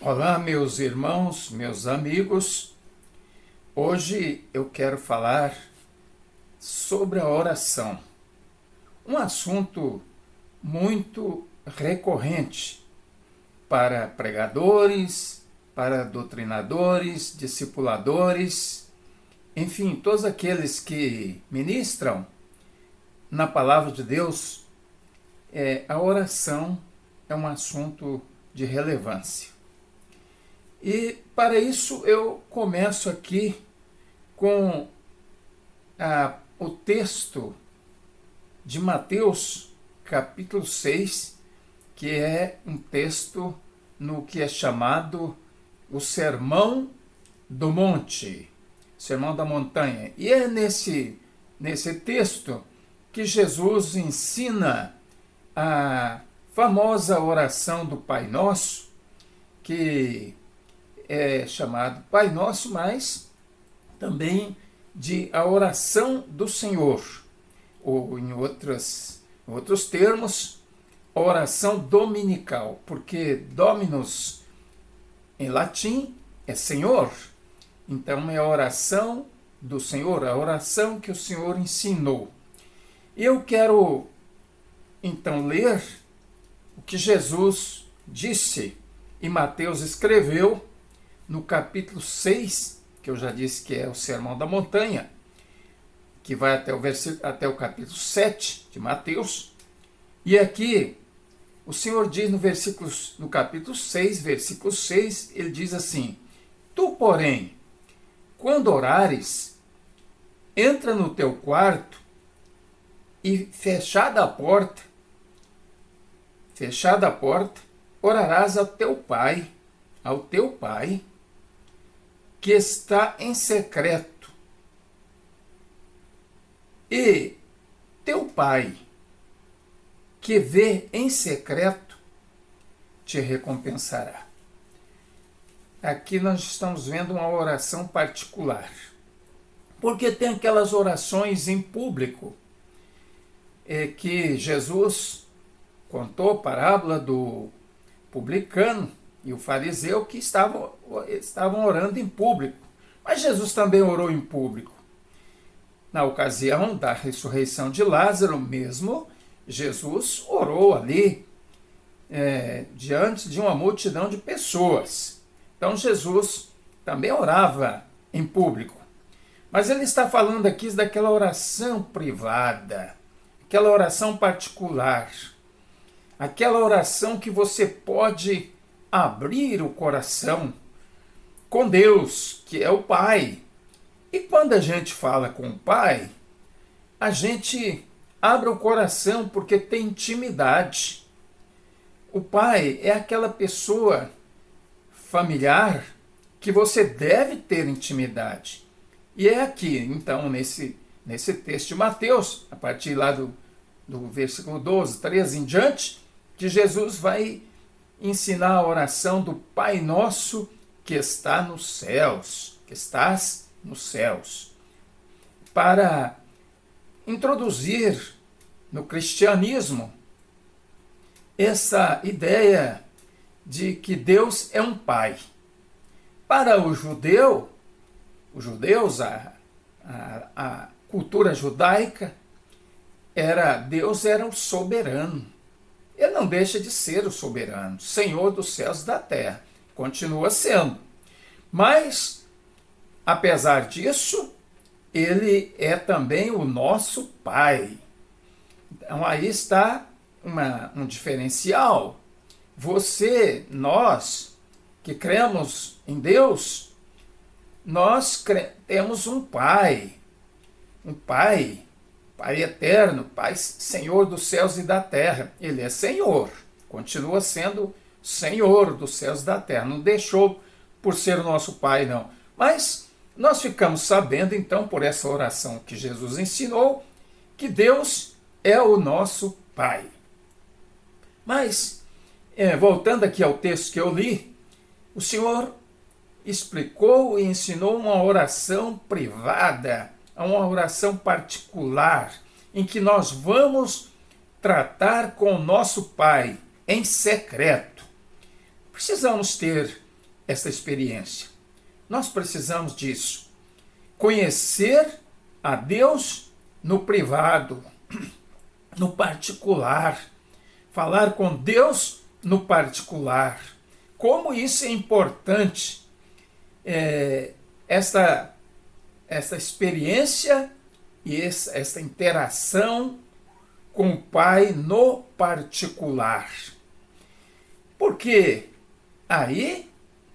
Olá, meus irmãos, meus amigos. Hoje eu quero falar sobre a oração, um assunto muito recorrente para pregadores, para doutrinadores, discipuladores, enfim, todos aqueles que ministram na palavra de Deus. A oração é um assunto de relevância. E para isso eu começo aqui com o texto de Mateus, capítulo 6, que é um texto no que é chamado o Sermão do Monte, Sermão da Montanha. E é nesse texto que Jesus ensina a famosa oração do Pai Nosso, que é chamado Pai Nosso, mas também de a oração do Senhor, ou em outros termos, a oração dominical, porque Dominus em latim é Senhor, então é a oração do Senhor, a oração que o Senhor ensinou. E eu quero então ler o que Jesus disse e Mateus escreveu no capítulo 6, que eu já disse que é o Sermão da Montanha, que vai até o capítulo 7 de Mateus. E aqui o Senhor diz no capítulo 6, versículo 6, ele diz assim: Tu, porém, quando orares, entra no teu quarto e fechada a porta, orarás ao teu Pai, que está em secreto. E teu Pai, que vê em secreto, te recompensará. Aqui nós estamos vendo uma oração particular. Porque tem aquelas orações em público, que Jesus contou a parábola do publicano e o fariseu que estavam orando em público. Mas Jesus também orou em público. Na ocasião da ressurreição de Lázaro mesmo, Jesus orou ali diante de uma multidão de pessoas. Então Jesus também orava em público. Mas ele está falando aqui daquela oração privada, aquela oração particular, aquela oração que você pode abrir o coração com Deus, que é o Pai. E quando a gente fala com o Pai, a gente abre o coração porque tem intimidade. O Pai é aquela pessoa familiar que você deve ter intimidade. E é aqui, então, nesse texto de Mateus, a partir lá do versículo 12, 13 em diante, que Jesus vai ensinar a oração do Pai Nosso que está nos céus, que estás nos céus, para introduzir no cristianismo essa ideia de que Deus é um Pai. Para os judeus, a cultura judaica, Deus era o soberano. Ele não deixa de ser o soberano, Senhor dos céus e da terra. Continua sendo. Mas, apesar disso, ele é também o nosso Pai. Então aí está um diferencial. Nós que cremos em Deus, nós temos um Pai eterno, Pai Senhor dos céus e da terra. Ele é Senhor, continua sendo Senhor dos céus e da terra. Não deixou por ser o nosso Pai, não. Mas nós ficamos sabendo, então, por essa oração que Jesus ensinou, que Deus é o nosso Pai. Mas, voltando aqui ao texto que eu li, o Senhor explicou e ensinou uma oração privada, uma oração particular, em que nós vamos tratar com o nosso Pai em secreto. Precisamos ter essa experiência. Nós precisamos disso. Conhecer a Deus no privado, no particular. Falar com Deus no particular. Como isso é importante, esta experiência e essa interação com o Pai no particular. Porque aí,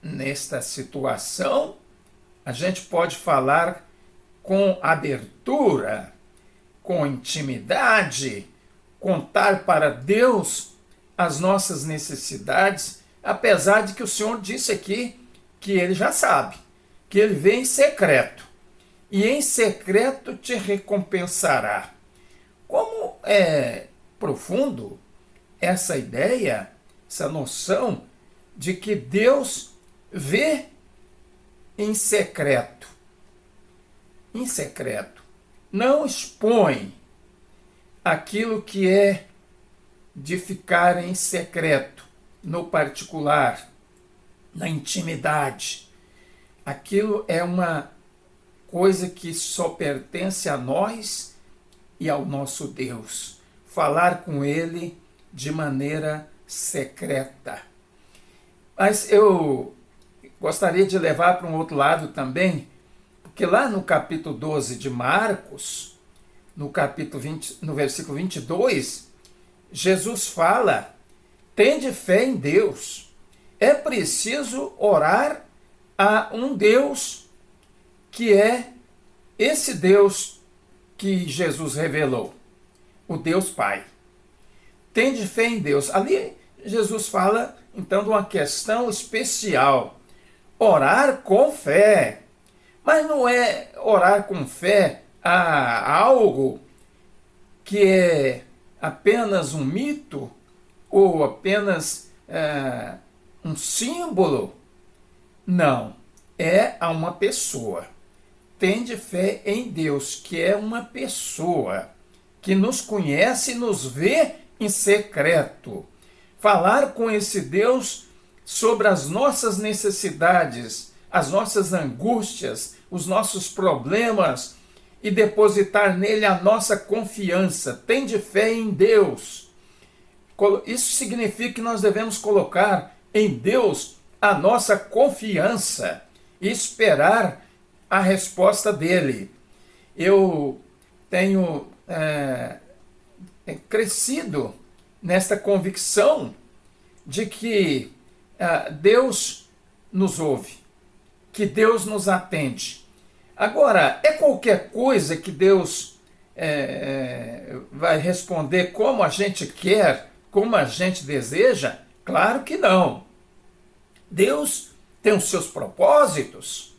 nesta situação, a gente pode falar com abertura, com intimidade, contar para Deus as nossas necessidades, apesar de que o Senhor disse aqui que Ele já sabe, que Ele vem em secreto, e em secreto te recompensará. Como é profundo essa ideia, essa noção de que Deus vê em secreto. Em secreto. Não expõe aquilo que é de ficar em secreto, no particular, na intimidade. Aquilo é uma coisa que só pertence a nós e ao nosso Deus. Falar com Ele de maneira secreta. Mas eu gostaria de levar para um outro lado também, porque lá no capítulo 12 de Marcos, no versículo 22, Jesus fala: tende fé em Deus. É preciso orar a um Deus que é esse Deus que Jesus revelou, o Deus Pai. Tende fé em Deus. Ali Jesus fala então de uma questão especial. Orar com fé. Mas não é orar com fé a algo que é apenas um mito ou apenas um símbolo. Não, é a uma pessoa. Tende fé em Deus, que é uma pessoa que nos conhece e nos vê em secreto. Falar com esse Deus sobre as nossas necessidades, as nossas angústias, os nossos problemas e depositar nele a nossa confiança. Tende fé em Deus. Isso significa que nós devemos colocar em Deus a nossa confiança e esperar a resposta dele. Eu tenho crescido nesta convicção de que Deus nos ouve, que Deus nos atende. Agora, é qualquer coisa que Deus vai responder como a gente quer, como a gente deseja? Claro que não. Deus tem os seus propósitos,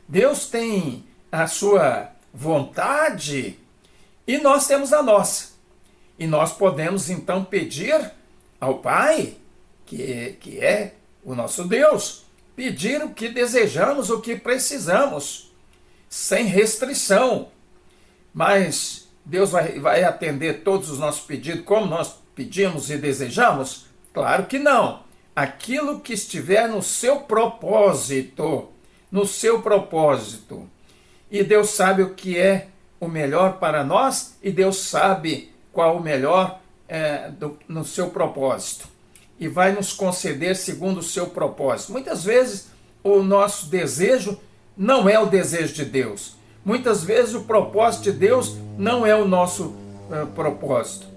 Deus tem a sua vontade e nós temos a nossa. E nós podemos então pedir ao Pai, que é o nosso Deus, pedir o que desejamos, o que precisamos, sem restrição. Mas Deus vai atender todos os nossos pedidos como nós pedimos e desejamos? Claro que não. Aquilo que estiver no seu propósito, no seu propósito. E Deus sabe o que é o melhor para nós e Deus sabe qual o melhor no seu propósito. E vai nos conceder segundo o seu propósito. Muitas vezes o nosso desejo não é o desejo de Deus. Muitas vezes o propósito de Deus não é o nosso propósito.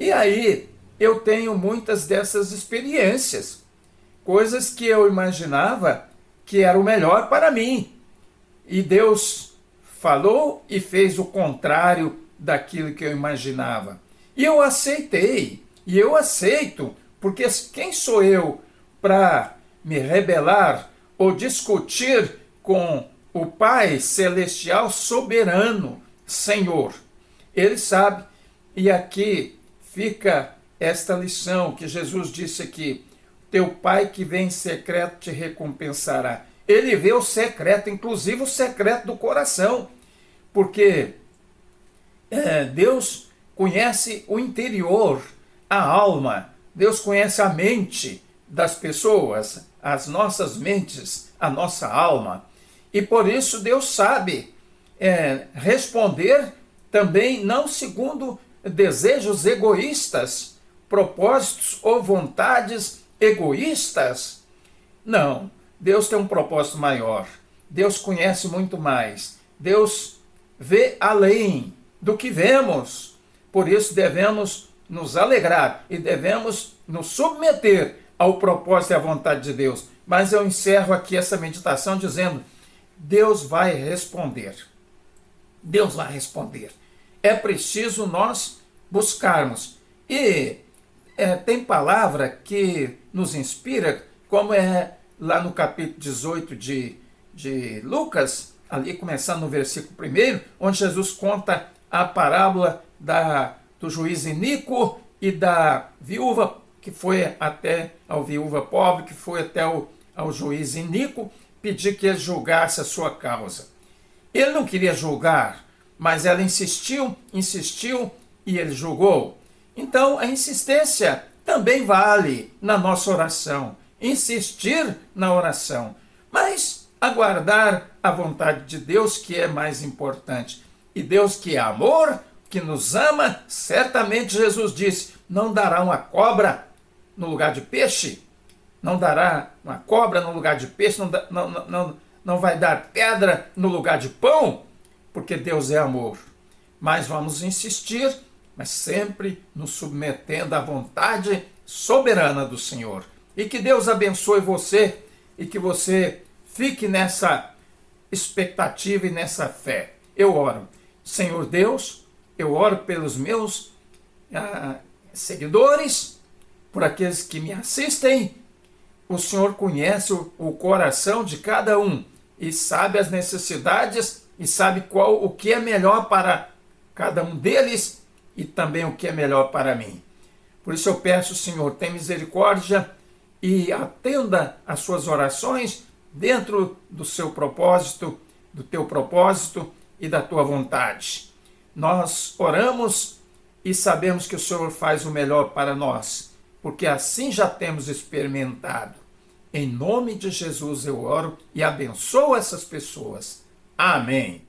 E aí eu tenho muitas dessas experiências. Coisas que eu imaginava que era o melhor para mim. E Deus falou e fez o contrário daquilo que eu imaginava. E eu aceitei. E eu aceito. Porque quem sou eu para me rebelar ou discutir com o Pai Celestial Soberano, Senhor? Ele sabe. E aqui fica esta lição que Jesus disse aqui. Teu Pai que vem em secreto te recompensará. Ele vê o secreto, inclusive o secreto do coração. Porque Deus conhece o interior, a alma. Deus conhece a mente. das pessoas, as nossas mentes, a nossa alma. E por isso Deus sabe responder também não segundo desejos egoístas, propósitos ou vontades egoístas. Não, Deus tem um propósito maior. Deus conhece muito mais. Deus vê além do que vemos. Por isso devemos nos alegrar e devemos nos submeter ao propósito e à vontade de Deus. Mas eu encerro aqui essa meditação dizendo: Deus vai responder. Deus vai responder. É preciso nós buscarmos. E tem palavra que nos inspira, como é lá no capítulo 18 de Lucas, ali começando no versículo 1, onde Jesus conta a parábola do juiz iníquo e da viúva, que foi até a viúva pobre, que foi até ao juiz iníquo, pedir que ele julgasse a sua causa. Ele não queria julgar, mas ela insistiu e ele julgou. Então a insistência também vale na nossa oração. Insistir na oração, mas aguardar a vontade de Deus, que é mais importante. E Deus, que é amor, que nos ama, certamente Jesus disse: não dará uma cobra no lugar de peixe, não dará uma cobra no lugar de peixe, não vai dar pedra no lugar de pão, porque Deus é amor. Mas vamos insistir, mas sempre nos submetendo à vontade soberana do Senhor. E que Deus abençoe você e que você fique nessa expectativa e nessa fé. Eu oro. Senhor Deus, eu oro pelos meus seguidores, por aqueles que me assistem. O Senhor conhece o coração de cada um e sabe as necessidades e sabe o que é melhor para cada um deles e também o que é melhor para mim. Por isso eu peço, Senhor, tenha misericórdia e atenda às suas orações dentro do seu propósito, do teu propósito e da tua vontade. Nós oramos e sabemos que o Senhor faz o melhor para nós, porque assim já temos experimentado. Em nome de Jesus eu oro e abençoo essas pessoas. Amém.